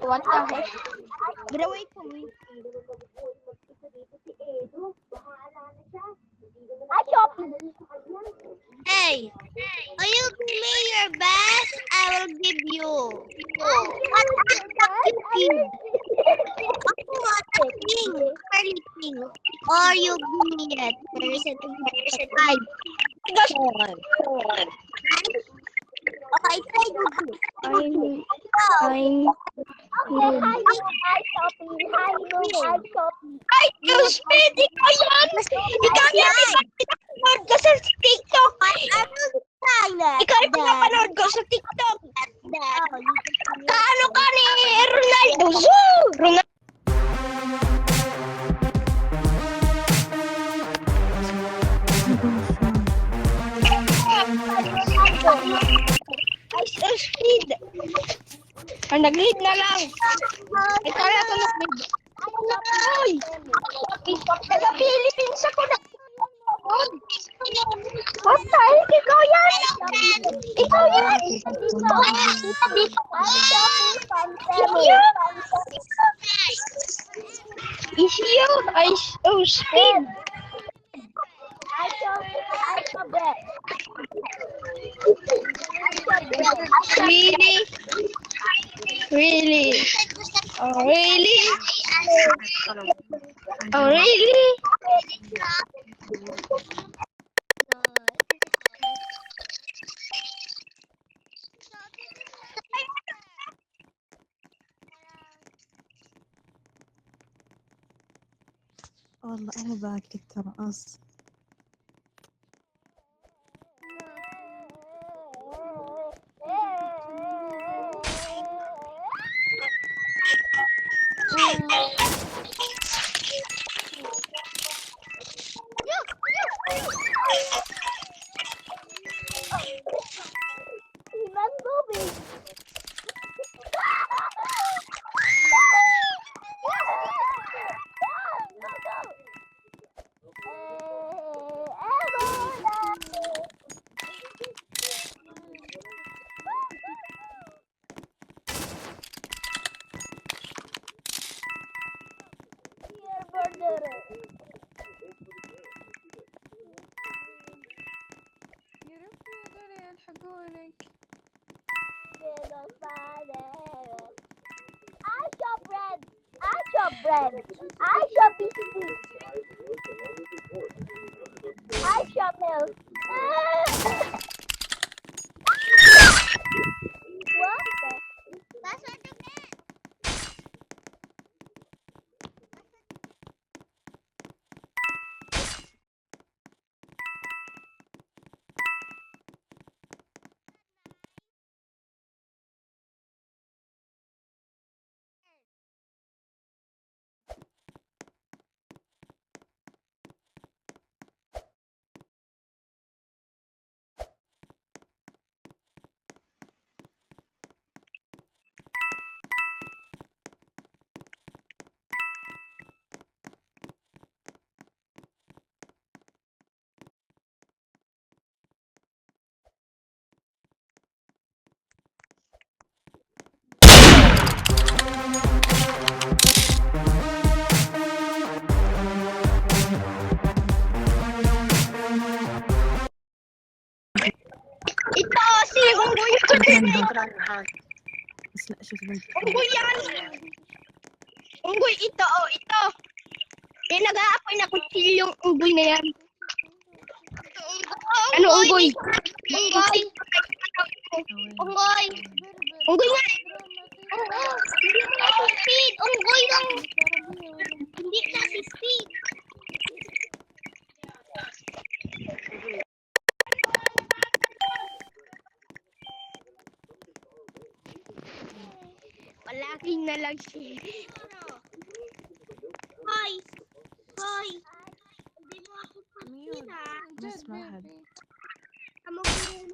What the heck? But wait for me. Hi, Shopee. Hey, will you give me your best? I will give you. What activity? What thing? Curly thing. Or you give me it. There is a five. Okay, try good. I'm Okay, hi, Shopee. Hi, Shopee. Ay, Speed! Ikaw yan! Ikaw yan! Ikaw ko sa TikTok! Ikaw yung pinapanood ko sa TikTok! Kaano ka ni Ronaldo? Woo! Ronaldo! Ay, Speed! Nag-lead na lang! Ito na ito nag-lead! Uy! Taga-Philippines ako na! What the heck? Ikaw yan! Ikaw yan! Is you? Speed! Really? Really? Oh, really? Oh, really? والله أنا باكل ترقص. I shop biscuit. I shop milk. Ito si Unggoy. Unggoy yan. Unggoy ito, oh, ito. Eh, nag-aapoy na kutsilyong unggoy na yan. Ano unggoy? Unggoy. Unggoy. Unggoy nga. Hindi na si Speed. Unggoy lang. Hindi na si Speed. Malaking na lang siya. Hoy! Hoy! Hindi mo ako pagkira. بس ما حد. Kamagulong